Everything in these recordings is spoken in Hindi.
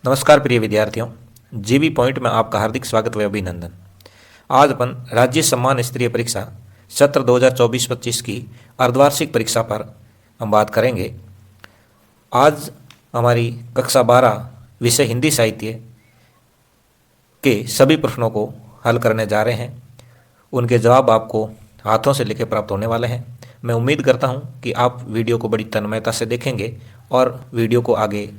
नमस्कार प्रिय विद्यार्थियों, जीवी पॉइंट में आपका हार्दिक स्वागत व अभिनंदन। आज अपन राज्य सम्मान स्तरीय परीक्षा सत्र 2024-25 की अर्धवार्षिक परीक्षा पर हम बात करेंगे। आज हमारी कक्षा 12 विषय हिंदी साहित्य के सभी प्रश्नों को हल करने जा रहे हैं। उनके जवाब आपको हाथों से लिखे प्राप्त होने वाले हैं। मैं उम्मीद करता हूं कि आप वीडियो को बड़ी तन्मयता से देखेंगे और वीडियो को आगे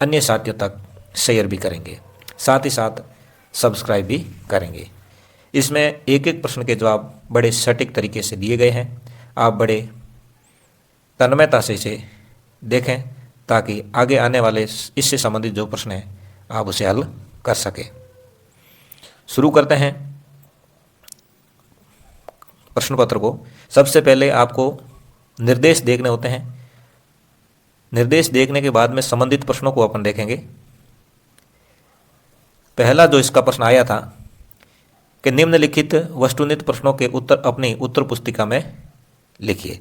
अन्य साथियों तक शेयर भी करेंगे, साथ ही साथ सब्सक्राइब भी करेंगे। इसमें एक एक प्रश्न के जवाब बड़े सटीक तरीके से दिए गए हैं। आप बड़े तन्मयता से इसे देखें ताकि आगे आने वाले इससे संबंधित जो प्रश्न हैं आप उसे हल कर सकें। शुरू करते हैं प्रश्न पत्र को। सबसे पहले आपको निर्देश देखने होते हैं। निर्देश देखने के बाद में संबंधित प्रश्नों को अपन देखेंगे। पहला जो इसका प्रश्न आया था कि निम्नलिखित वस्तुनिष्ठ प्रश्नों के उत्तर अपनी उत्तर पुस्तिका में लिखिए।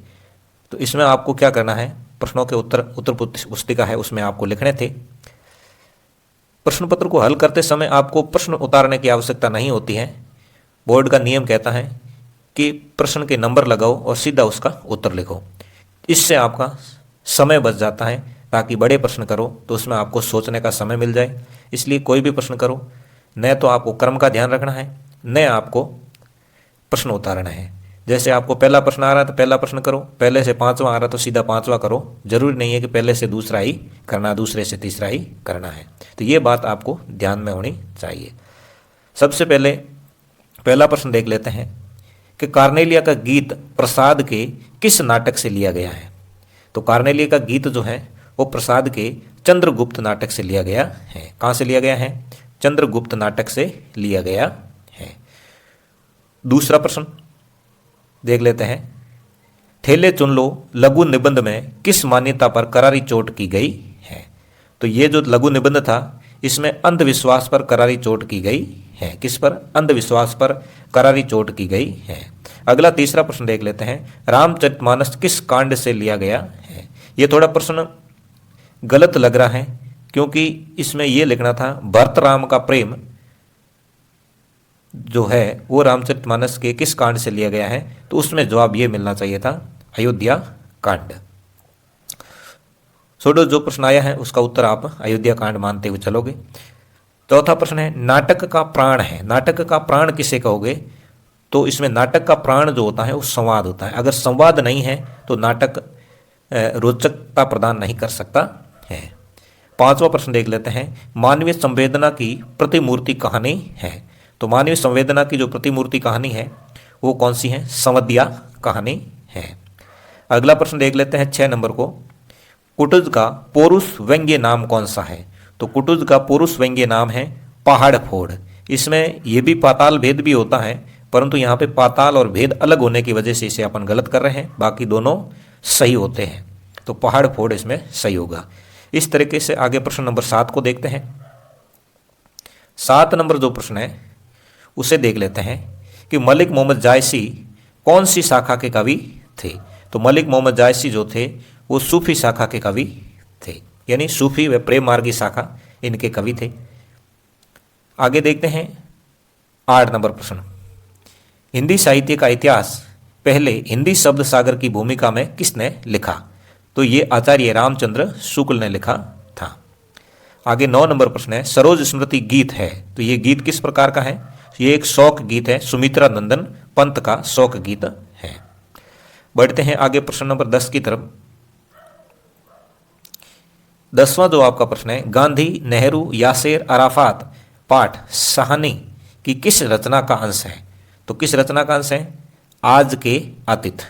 तो इसमें आपको क्या करना है, प्रश्नों के उत्तर पुस्तिका है उसमें आपको लिखने थे। प्रश्न पत्र को हल करते समय आपको प्रश्न उतारने की आवश्यकता नहीं होती है। बोर्ड का नियम कहता है कि प्रश्न के नंबर लगाओ और सीधा उसका उत्तर लिखो। इससे आपका समय बच जाता है, ताकि बड़े प्रश्न करो तो उसमें आपको सोचने का समय मिल जाए। इसलिए कोई भी प्रश्न करो, न तो आपको क्रम का ध्यान रखना है, न आपको प्रश्न उतारना है। जैसे आपको पहला प्रश्न आ रहा है तो पहला प्रश्न करो, पहले से पांचवा आ रहा तो सीधा पांचवा करो। जरूरी नहीं है कि पहले से दूसरा ही करना, दूसरे से तीसरा ही करना है। तो ये बात आपको ध्यान में होनी चाहिए। सबसे पहले पहला प्रश्न देख लेते हैं कि कार्नेलिया का गीत प्रसाद के किस नाटक से लिया गया है। तो कार्नेलिया का गीत जो है वो प्रसाद के चंद्रगुप्त नाटक से लिया गया है। कहाँ से लिया गया है? चंद्रगुप्त नाटक से लिया गया है। दूसरा प्रश्न देख लेते हैं। थैले चुन लो लघु निबंध में किस मान्यता पर करारी चोट की गई है। तो ये जो लघु निबंध था इसमें अंधविश्वास पर करारी चोट की गई है। किस पर? अंधविश्वास पर करारी चोट की गई है। अगला तीसरा प्रश्न देख लेते हैं। रामचरितमानस किस कांड से लिया गया है। ये थोड़ा प्रश्न गलत लग रहा है क्योंकि इसमें यह लिखना था भरत राम का प्रेम जो है वो रामचरितमानस के किस कांड से लिया गया है। तो उसमें जवाब ये मिलना चाहिए था अयोध्या कांड। छोड़ो, जो प्रश्न आया है उसका उत्तर आप अयोध्या कांड मानते हुए चलोगे। चौथा प्रश्न है नाटक का प्राण है। नाटक का प्राण किसे कहोगे। तो इसमें नाटक का प्राण जो होता है वो संवाद होता है। अगर संवाद नहीं है तो नाटक रोचकता प्रदान नहीं कर सकता है। पांचवा प्रश्न देख लेते हैं। मानवीय संवेदना की प्रतिमूर्ति कहानी है। तो मानवीय संवेदना की जो प्रतिमूर्ति कहानी है वो कौन सी है? संवद्या कहानी है। अगला प्रश्न देख लेते हैं 6 नंबर को। कुटुज का पौरुष व्यंग्य नाम कौन सा है। तो कुटुज का पौरुष व्यंग्य नाम है पहाड़ फोड़। इसमें यह भी पाताल भेद भी होता है, परंतु यहाँ पे पाताल और भेद अलग होने की वजह से इसे अपन गलत कर रहे हैं, बाकी दोनों सही होते हैं। तो पहाड़ फोड़ इसमें सही होगा। इस तरीके से आगे प्रश्न नंबर 7 को देखते हैं। 7 नंबर जो प्रश्न है उसे देख लेते हैं कि मलिक मोहम्मद जायसी कौन सी शाखा के कवि थे। तो मलिक मोहम्मद जायसी जो थे वो सूफी शाखा के कवि थे, यानी सूफी व प्रेम मार्गी शाखा इनके कवि थे। आगे देखते हैं 8 नंबर प्रश्न। हिंदी साहित्य का इतिहास पहले हिंदी शब्द सागर की भूमिका में किसने लिखा। तो ये आचार्य रामचंद्र शुक्ल ने लिखा था। आगे 9 नंबर प्रश्न है। सरोज स्मृति गीत है। तो ये गीत किस प्रकार का है। ये एक शौक गीत है, सुमित्रा नंदन पंत का शौक गीत है। बढ़ते हैं आगे प्रश्न नंबर 10 की तरफ। 10वां जो आपका प्रश्न है। गांधी, नेहरू, यासेर अराफात पाठ सहानी की किस रचना का अंश है। तो किस रचना का अंश है? आज के अतीत।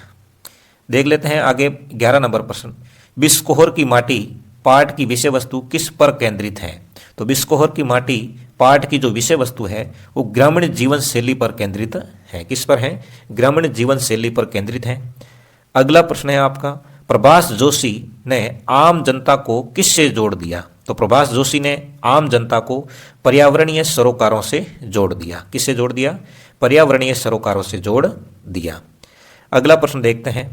देख लेते हैं आगे 11 नंबर प्रश्न। बिस्कोहर की माटी पाठ की विषय वस्तु किस पर केंद्रित है। तो बिस्कोहर की माटी पाठ की जो विषय वस्तु है वो ग्रामीण जीवन शैली पर केंद्रित है। किस पर है? ग्रामीण जीवन शैली पर केंद्रित है। अगला प्रश्न है आपका। प्रभाष जोशी ने आम जनता को किससे जोड़ दिया। तो प्रभाष जोशी ने आम जनता को पर्यावरणीय सरोकारों से जोड़ दिया। किससे जोड़ दिया? पर्यावरणीय सरोकारों से जोड़ दिया। अगला प्रश्न देखते हैं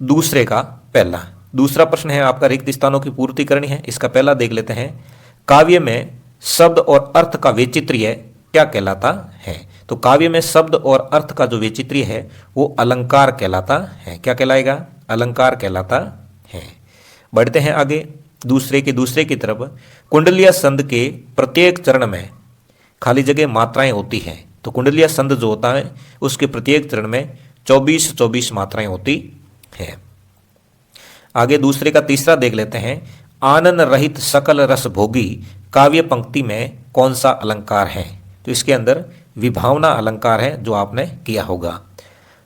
दूसरे का पहला। दूसरा प्रश्न है आपका रिक्त स्थानों की पूर्ति करनी है। इसका पहला देख लेते हैं, काव्य में शब्द और अर्थ का वैचित्र्य क्या कहलाता है? तो काव्य में शब्द और अर्थ का जो वैचित्र्य है वो अलंकार कहलाता है। क्या कहलाएगा? अलंकार कहलाता है। बढ़ते हैं आगे दूसरे की तरफ। कुंडलीय संध के प्रत्येक चरण में खाली जगह मात्राएं होती हैं। तो कुंडलीय संध जो होता है उसके प्रत्येक चरण में 24 मात्राएं होती हैं। आगे दूसरे का तीसरा देख लेते हैं, आनन रहित सकल रस भोगी काव्य पंक्ति में कौन सा अलंकार है? तो इसके अंदर विभावना अलंकार है जो आपने किया होगा।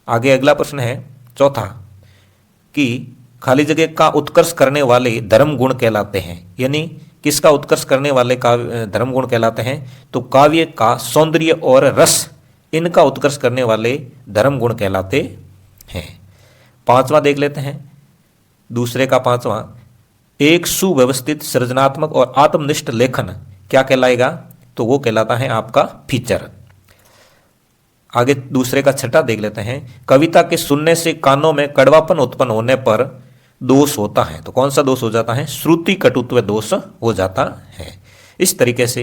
आगे अगला प्रश्न है चौथा, कि खाली जगह का उत्कर्ष करने वाले धर्म गुण कहलाते हैं। यानी किसका उत्कर्ष करने वाले काव्य धर्म गुण कहलाते हैं? तो काव्य का सौंदर्य और रस, इनका उत्कर्ष करने वाले धर्म गुण कहलाते हैं। पांचवा देख लेते हैं, दूसरे का पांचवा, एक सुव्यवस्थित सृजनात्मक और आत्मनिष्ठ लेखन क्या कहलाएगा? तो वो कहलाता है आपका फीचर। आगे दूसरे का छठा देख लेते हैं, कविता के सुनने से कानों में कड़वापन उत्पन्न होने पर दोष होता है। तो कौन सा दोष हो जाता है? श्रुति कटुत्व दोष हो जाता है। इस तरीके से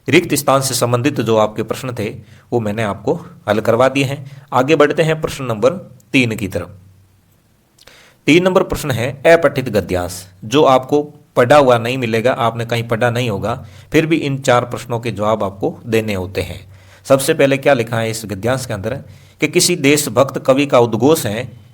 रिक्त स्थान से संबंधित जो आपके प्रश्न थे वो मैंने आपको हल करवा दिए हैं। आगे बढ़ते हैं प्रश्न नंबर 3 की तरफ। 3 नंबर प्रश्न है अपठित गद्यांश, जो आपको पढ़ा हुआ नहीं मिलेगा, आपने कहीं पढ़ा नहीं होगा, फिर भी इन 4 प्रश्नों के जवाब आपको देने होते हैं। सबसे पहले क्या लिखा है इस गद्यांश के अंदर कि किसी देशभक्त कवि का उद्घोष है,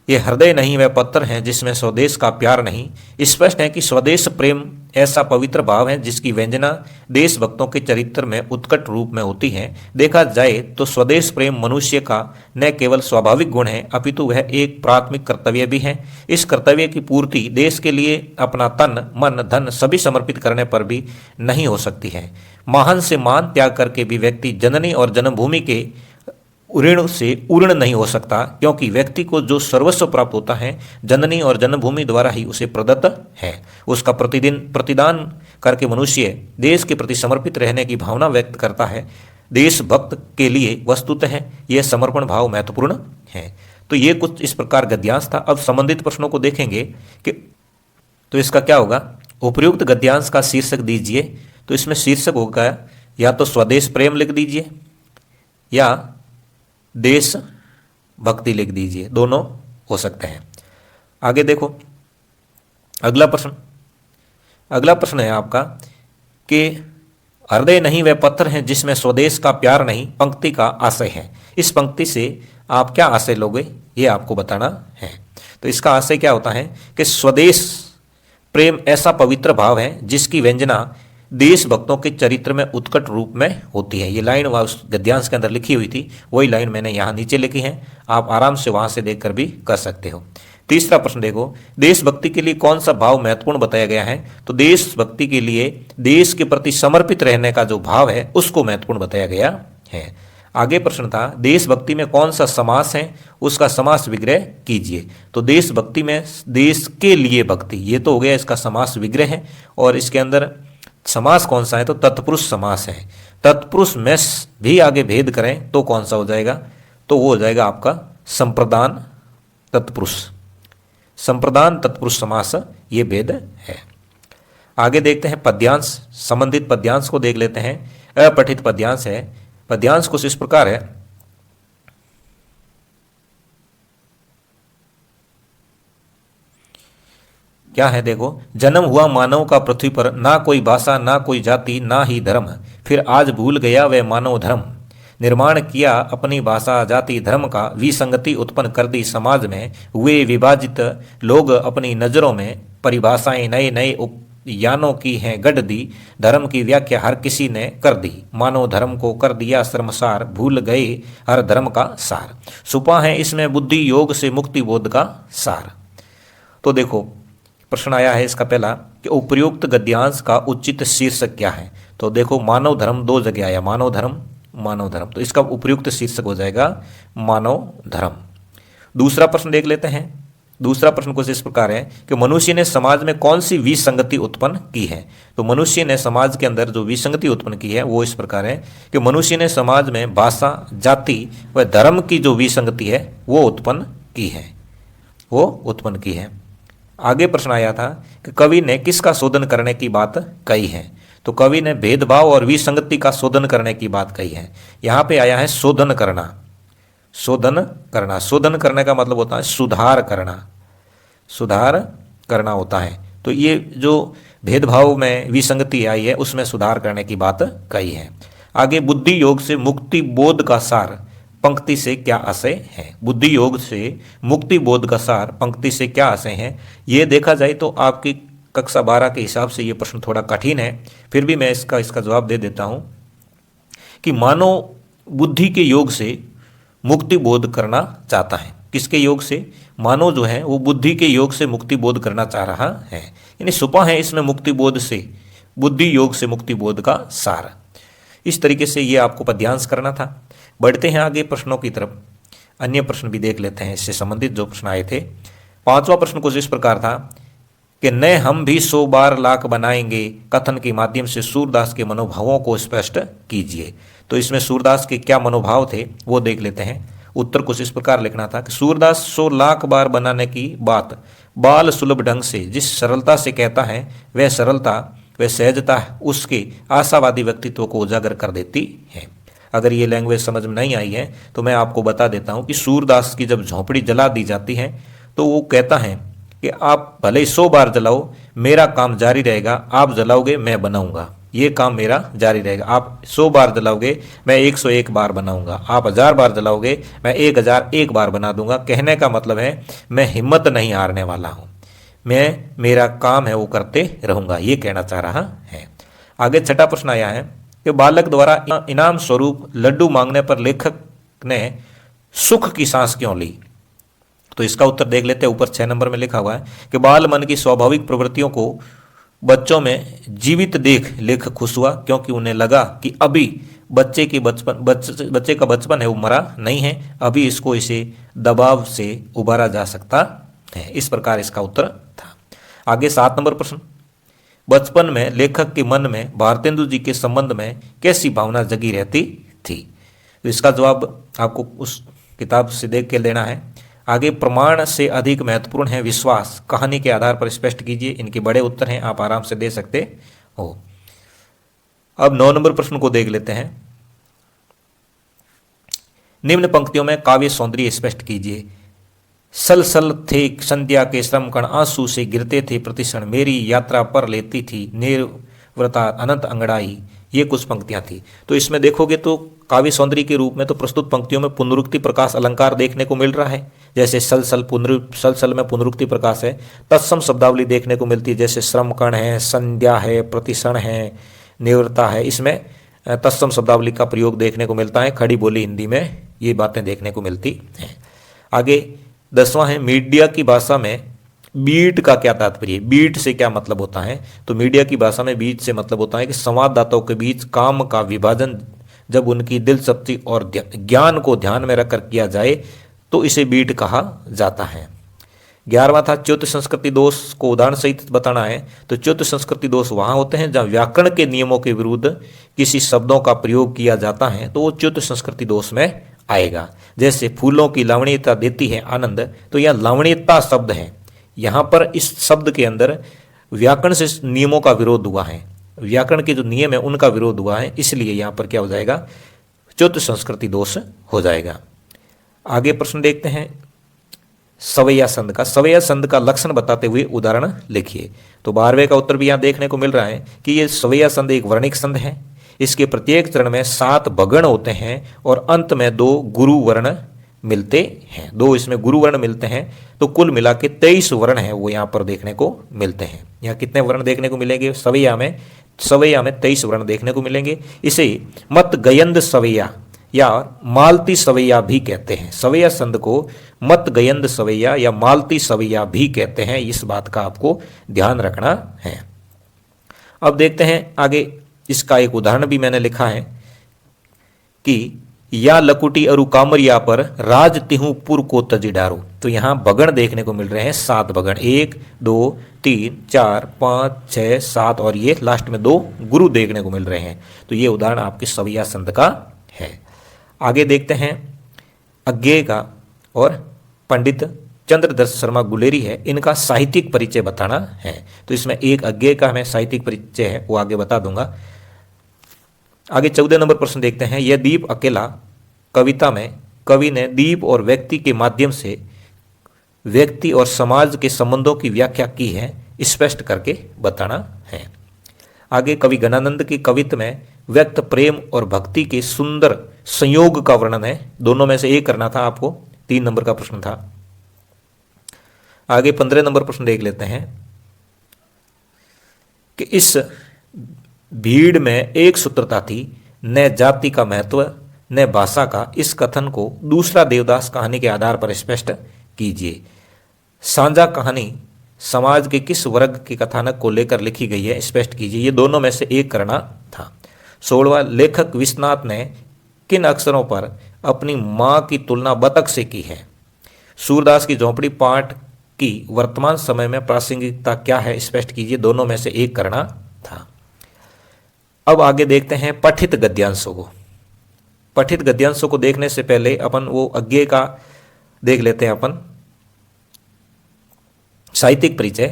ये हृदय नहीं वह पत्थर है जिसमें स्वदेश का प्यार नहीं। स्पष्ट है कि स्वदेश प्रेम ऐसा पवित्र भाव है जिसकी व्यंजना देशभक्तों के चरित्र में उत्कट रूप में होती है। देखा जाए तो स्वदेश प्रेम मनुष्य का न केवल स्वाभाविक गुण है अपितु वह एक प्राथमिक कर्तव्य भी है। इस कर्तव्य की पूर्ति देश के लिए अपना तन मन धन सभी समर्पित करने पर भी नहीं हो सकती है। महान से मान त्याग करके भी व्यक्ति जननी और जन्मभूमि के ऋण से उऋण नहीं हो सकता, क्योंकि व्यक्ति को जो सर्वस्व प्राप्त होता है जननी और जन्मभूमि द्वारा ही उसे प्रदत्त है। उसका प्रतिदान करके मनुष्य देश के प्रति समर्पित रहने की भावना व्यक्त करता है। देशभक्त के लिए वस्तुतः यह समर्पण भाव महत्वपूर्ण है। तो ये कुछ इस प्रकार गद्यांश था। अब संबंधित प्रश्नों को देखेंगे कि तो इसका क्या होगा, उपर्युक्त गद्यांश का शीर्षक दीजिए। तो इसमें शीर्षक होगा या तो स्वदेश प्रेम लिख दीजिए या देश भक्ति लिख दीजिए, दोनों हो सकते हैं। आगे देखो अगला प्रश्न है आपका कि हृदय नहीं वह पत्थर है जिसमें स्वदेश का प्यार नहीं पंक्ति का आशय है। इस पंक्ति से आप क्या आशय लोगे ये आपको बताना है। तो इसका आशय क्या होता है कि स्वदेश प्रेम ऐसा पवित्र भाव है जिसकी व्यंजना देशभक्तों के चरित्र में उत्कट रूप में होती है। ये लाइन वह उस गद्यांश के अंदर लिखी हुई थी, वही लाइन मैंने यहाँ नीचे लिखी है, आप आराम से वहाँ से देखकर भी कर सकते हो। तीसरा प्रश्न देखो, देशभक्ति के लिए कौन सा भाव महत्वपूर्ण बताया गया है? तो देशभक्ति के लिए देश के प्रति समर्पित रहने का जो भाव है उसको महत्वपूर्ण बताया गया है। आगे प्रश्न था, देशभक्ति में कौन सा समास है, उसका समास विग्रह कीजिए। तो देशभक्ति में देश के लिए भक्ति, ये तो हो गया इसका समास विग्रह है। और इसके अंदर समास कौन सा है? तो तत्पुरुष समास है। तत्पुरुष में भी आगे भेद करें तो कौन सा हो जाएगा? तो वो हो जाएगा आपका संप्रदान तत्पुरुष। संप्रदान तत्पुरुष समास ये भेद है। आगे देखते हैं पद्यांश, संबंधित पद्यांश को देख लेते हैं। अपठित पद्यांश है। पद्यांश कुछ इस प्रकार है, क्या है देखो, जन्म हुआ मानव का पृथ्वी पर, ना कोई भाषा ना कोई जाति ना ही धर्म, फिर आज भूल गया वह मानव धर्म। निर्माण किया अपनी भाषा जाति धर्म का, विसंगति उत्पन्न कर दी समाज में। हुए विभाजित लोग अपनी नजरों में, परिभाषाएं नए नए यानों की हैं गढ़ दी। धर्म की व्याख्या हर किसी ने कर दी, मानव धर्म को कर दिया शर्मसार। भूल गए हर धर्म का सार, छुपा है इसमें बुद्धि योग से मुक्ति बोध का सार। तो देखो प्रश्न आया है इसका पहला कि उपर्युक्त गद्यांश का उचित शीर्षक क्या है? तो देखो मानव धर्म 2 जगह आया, मानव धर्म, तो इसका उपर्युक्त शीर्षक हो जाएगा मानव धर्म। दूसरा प्रश्न देख लेते हैं। दूसरा प्रश्न कुछ इस प्रकार है कि मनुष्य ने समाज में कौन सी विसंगति उत्पन्न की है? तो मनुष्य ने समाज के अंदर जो विसंगति उत्पन्न की है वो इस प्रकार है कि मनुष्य ने समाज में भाषा जाति व धर्म की जो विसंगति है वो उत्पन्न की है। आगे प्रश्न आया था कि कवि ने किसका शोधन करने की बात कही है। तो कवि ने भेदभाव और विसंगति का शोधन करने की बात कही है। यहाँ पे आया है शोधन करना। शोधन करना, शोधन करने का मतलब होता है सुधार करना, सुधार करना होता है। तो ये जो भेदभाव में विसंगति आई है उसमें सुधार करने की बात कही है। आगे बुद्धि योग से मुक्ति बोध का सार पंक्ति से क्या आशय है। बुद्धि योग से मुक्ति बोध का सार पंक्ति से क्या आशय है। ये देखा जाए तो आपकी कक्षा 12 के हिसाब से ये प्रश्न थोड़ा कठिन है, फिर भी मैं इसका जवाब दे देता हूँ कि मानव बुद्धि के योग से मुक्ति बोध करना चाहता है। किसके योग से? मानव जो है वो बुद्धि के योग से मुक्ति बोध करना चाह रहा है, यानी छुपा है इसमें मुक्ति बोध से, बुद्धि योग से मुक्ति बोध का सार। इस तरीके से ये आपको पद्यांश करना था। बढ़ते हैं आगे प्रश्नों की तरफ, अन्य प्रश्न भी देख लेते हैं इससे संबंधित जो प्रश्न आए थे। 5वां प्रश्न कुछ इस प्रकार था कि न हम भी 100 बार लाख बनाएंगे कथन के माध्यम से सूरदास के मनोभावों को स्पष्ट कीजिए। तो इसमें सूरदास के क्या मनोभाव थे वो देख लेते हैं। उत्तर कुछ इस प्रकार लिखना था कि सूरदास 100 लाख बार बनाने की बात बाल सुलभ ढंग से जिस सरलता से कहता है वह सरलता वह सहजता उसके आशावादी व्यक्तित्व को उजागर कर देती है। अगर ये लैंग्वेज समझ में नहीं आई है तो मैं आपको बता देता हूँ कि सूरदास की जब झोंपड़ी जला दी जाती है तो वो कहता है कि आप भले ही 100 बार जलाओ, मेरा काम जारी रहेगा। आप जलाओगे मैं बनाऊंगा, ये काम मेरा जारी रहेगा। आप 100 बार जलाओगे मैं 101 बार बनाऊंगा, आप 1000 बार जलाओगे मैं 1001 बार बना दूंगा। कहने का मतलब है मैं हिम्मत नहीं हारने वाला हूँ, मैं मेरा काम है वो करते रहूंगा, ये कहना चाह रहा है। आगे 6वां प्रश्न आया है कि बालक द्वारा इनाम स्वरूप लड्डू मांगने पर लेखक ने सुख की सांस क्यों ली। तो इसका उत्तर देख लेते हैं। ऊपर 6 नंबर में लिखा हुआ है कि बाल मन की स्वाभाविक प्रवृत्तियों को बच्चों में जीवित देख लेखक खुश हुआ, क्योंकि उन्हें लगा कि अभी बच्चे का बचपन है वो मरा नहीं है, अभी इसको इसे दबाव से उबारा जा सकता है। इस प्रकार इसका उत्तर था। आगे 7 नंबर प्रश्न, बचपन में लेखक के मन में भारतेंदु जी के संबंध में कैसी भावना जगी रहती थी। तो इसका जवाब आपको उस किताब से देख के लेना है। आगे प्रमाण से अधिक महत्वपूर्ण है विश्वास, कहानी के आधार पर स्पष्ट कीजिए। इनके बड़े उत्तर हैं, आप आराम से दे सकते हो। अब 9 नंबर प्रश्न को देख लेते हैं। निम्न पंक्तियों में काव्य सौंदर्य स्पष्ट कीजिए। सल सल थे संध्या के श्रम कण आंसू से गिरते थे प्रतिक्षण, मेरी यात्रा पर लेती थी निर्व्रता अनंत अंगड़ाई। ये कुछ पंक्तियां थी। तो इसमें देखोगे तो काव्य सौंदर्य के रूप में तो प्रस्तुत पंक्तियों में पुनरुक्ति प्रकाश अलंकार देखने को मिल रहा है, जैसे सल सल में पुनरुक्ति प्रकाश है। तत्सम शब्दावली देखने को मिलती है, जैसे श्रम कण है, संध्या है, प्रतिक्षण है, निवृत्ता है। इसमें तत्सम शब्दावली का प्रयोग देखने को मिलता है। खड़ी बोली हिंदी में ये बातें देखने को मिलती हैं। आगे 10वां है मीडिया की भाषा में बीट का क्या तात्पर्य। बीट से क्या मतलब होता है। तो मीडिया की भाषा में बीट से मतलब होता है कि संवाददाताओं के बीच काम का विभाजन जब उनकी दिलचस्पी और ज्ञान को ध्यान में रखकर किया जाए तो इसे बीट कहा जाता है। 11वां था च्युत संस्कृति दोष को उदाहरण सहित बताना है। तो च्युत संस्कृति दोष वहां होते हैं जहां व्याकरण के नियमों के विरुद्ध किसी शब्दों का प्रयोग किया जाता है, तो वो च्युत संस्कृति दोष में आएगा। जैसे फूलों की लावण्यता देती है आनंद, तो यह लावण्यता शब्द है, यहाँ पर इस शब्द के अंदर व्याकरण से नियमों का विरोध हुआ है, व्याकरण के जो नियम है उनका विरोध हुआ है, इसलिए यहाँ पर क्या हो जाएगा, च्युत संस्कृति दोष हो जाएगा। आगे प्रश्न देखते हैं सवैया संध का। सवैया संध का लक्षण बताते हुए उदाहरण लिखिए। तो 12वें का उत्तर भी यहाँ देखने को मिल रहा है कि ये सवैया संध एक वर्णिक संध है। इसके प्रत्येक चरण में 7 भगण होते हैं और अंत में 2 गुरु वर्ण मिलते हैं। 2 इसमें गुरु वर्ण मिलते हैं, तो कुल मिला के 23 वर्ण है वो यहाँ पर देखने को मिलते हैं। यहाँ कितने वर्ण देखने को मिलेंगे सवैया में 23 वर्ण देखने को मिलेंगे। इसे मत गयंद सवैया या मालती सवैया भी कहते हैं। सवैया संध को मत गयंद सवैया या मालती सवैया भी कहते हैं, इस बात का आपको ध्यान रखना है। अब देखते हैं आगे, इसका एक उदाहरण भी मैंने लिखा है कि या लकुटी अरु कामरिया पर राज तिहु पुर को तजी डारो। तो यहाँ भगण देखने को मिल रहे हैं 7 भगण, 1 2 3 4 5 6 7 और ये लास्ट में 2 गुरु देखने को मिल रहे हैं। तो ये उदाहरण आपके सवैया संध का है। आगे देखते हैं अज्ञेय का और पंडित चंद्रदत्त शर्मा गुलेरी है, इनका साहित्यिक परिचय बताना है। तो इसमें एक अज्ञेय का हमें साहित्यिक परिचय है, वो आगे बता दूंगा। आगे 14 नंबर प्रश्न देखते हैं। यह दीप अकेला कविता में कवि ने दीप और व्यक्ति के माध्यम से व्यक्ति और समाज के संबंधों की व्याख्या की है, स्पष्ट करके बताना है। आगे कवि गणानंद की कवित्व में व्यक्त प्रेम और भक्ति के सुंदर संयोग का वर्णन है, दोनों में से एक करना था आपको, 3 नंबर का प्रश्न था। आगे 15 नंबर प्रश्न देख लेते हैं कि इस भीड़ में एक सूत्रता थी, न जाति का महत्व न भाषा का। इस कथन को दूसरा देवदास कहानी के आधार पर स्पष्ट कीजिए। साझा कहानी समाज के किस वर्ग के कथानक को लेकर लिखी गई है, स्पष्ट कीजिए। ये दोनों में से एक करना था। 16वां, लेखक विश्वनाथ ने किन अक्षरों पर अपनी मां की तुलना बतख से की है। सूरदास की झोंपड़ी पाठ की वर्तमान समय में प्रासंगिकता क्या है, स्पष्ट कीजिए। दोनों में से एक करना था। अब आगे देखते हैं पठित गद्यांशों को। पठित गद्यांशों को देखने से पहले अपन वो अज्ञेय का देख लेते हैं। अपन साहित्यिक परिचय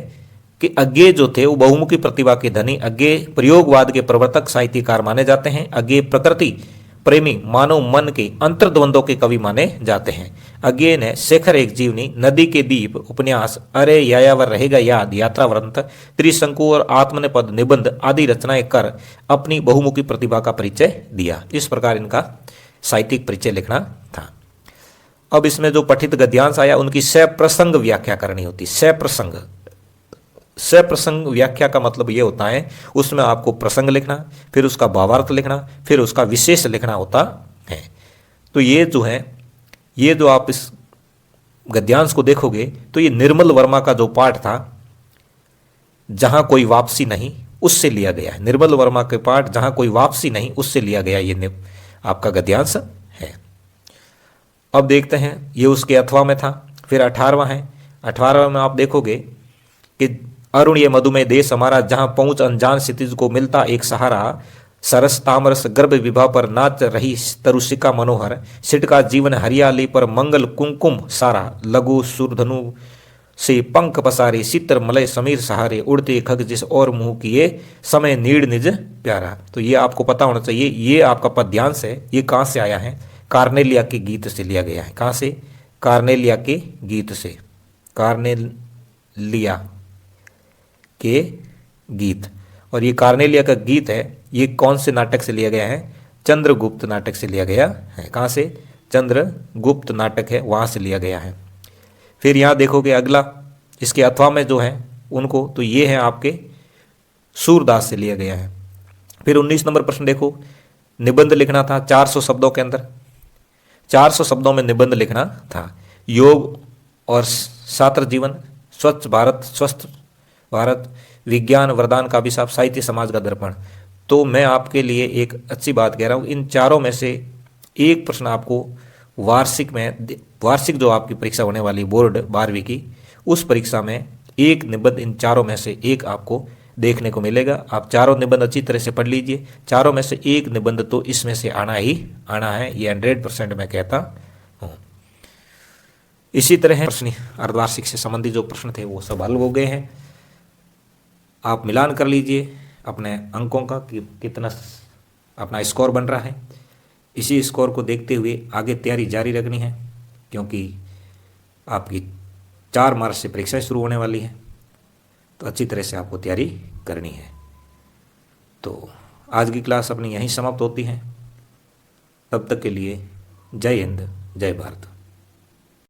कि अज्ञेय जो थे वो बहुमुखी प्रतिभा के धनी, अज्ञेय प्रयोगवाद के प्रवर्तक साहित्यकार माने जाते हैं। अज्ञेय प्रकृति प्रेमी, मानव मन के अंतर्द्वंद्वों के कवि माने जाते हैं। अज्ञेय ने शेखर एक जीवनी, नदी के दीप, उपन्यास, अरे यायावर रहेगा याद, यात्रा वृंत, त्रिशंकु और आत्मनेपद निबंध आदि रचनाएं कर अपनी बहुमुखी प्रतिभा का परिचय दिया। इस प्रकार इनका साहित्यिक परिचय लिखना था। अब इसमें जो पठित गद्यांश आया उनकी सप्रसंग व्याख्या करनी होती। सप्रसंग व्याख्या का मतलब ये होता है उसमें आपको प्रसंग लिखना, फिर उसका भावार्थ लिखना, फिर उसका विशेष लिखना होता है। तो ये जो है, ये जो आप इस गद्यांश को देखोगे तो ये निर्मल वर्मा का जो पाठ था जहां कोई वापसी नहीं, उससे लिया गया है। निर्मल वर्मा के पाठ जहां कोई वापसी नहीं, उससे लिया गया ये आपका गद्यांश है। अब देखते हैं, ये उसके 8वां में था। फिर 18वां है। 18वां में आप देखोगे कि अरुण ये मधुमेह देश हमारा, जहां पहुंच अनजान क्षितिज को मिलता एक सहारा, सरस तामरस गर्भ विभा पर नाच रही तरुषिका मनोहर, सिटका जीवन हरियाली पर मंगल कुंकुम सारा, लघु सुरधनु से पंख पसारे, चित्र मलय समीर सहारे, उड़ते खग जिस और मुंह किए, समय नीड़ निज प्यारा। तो ये आपको पता होना चाहिए, ये आपका पद्यांश है। ये कहाँ से आया है? कार्नेलिया के गीत से लिया गया है। कहाँ से? कार्नेलिया के गीत से। कार्नेलिया के गीत। और ये कार्नेलिया का गीत है, ये कौन से नाटक से लिया गया है? चंद्रगुप्त नाटक से लिया गया है। कहाँ से? चंद्रगुप्त नाटक है, वहाँ से लिया गया है। फिर यहाँ देखोगे अगला, इसके 8वां में जो है उनको, तो ये है आपके सूरदास से लिया गया है। फिर 19 नंबर प्रश्न देखो, निबंध लिखना था 400 शब्दों के अंदर। 400 शब्दों में निबंध लिखना था। योग और छात्र जीवन, स्वच्छ भारत, स्वस्थ भारत, विज्ञान वरदान का अभिशाप, साहित्य समाज का दर्पण। तो मैं आपके लिए एक अच्छी बात कह रहा हूँ, इन चारों में से एक प्रश्न आपको वार्षिक में, वार्षिक जो आपकी परीक्षा होने वाली बोर्ड 12वीं की, उस परीक्षा में एक निबंध इन चारों में से एक आपको देखने को मिलेगा। आप चारों निबंध अच्छी तरह से पढ़ लीजिए। चारों में से एक निबंध तो इसमें से आना ही आना है, ये 100% मैं कहता हूँ। इसी तरह प्रश्न अर्धवार्षिक से संबंधित जो प्रश्न थे वो सब हल हो गए हैं। आप मिलान कर लीजिए अपने अंकों का कि कितना अपना स्कोर बन रहा है। इसी स्कोर को देखते हुए आगे तैयारी जारी रखनी है, क्योंकि आपकी 4 मार्च से परीक्षा शुरू होने वाली है। तो अच्छी तरह से आपको तैयारी करनी है। तो आज की क्लास अपनी यहीं समाप्त होती है। तब तक के लिए जय हिंद, जय भारत।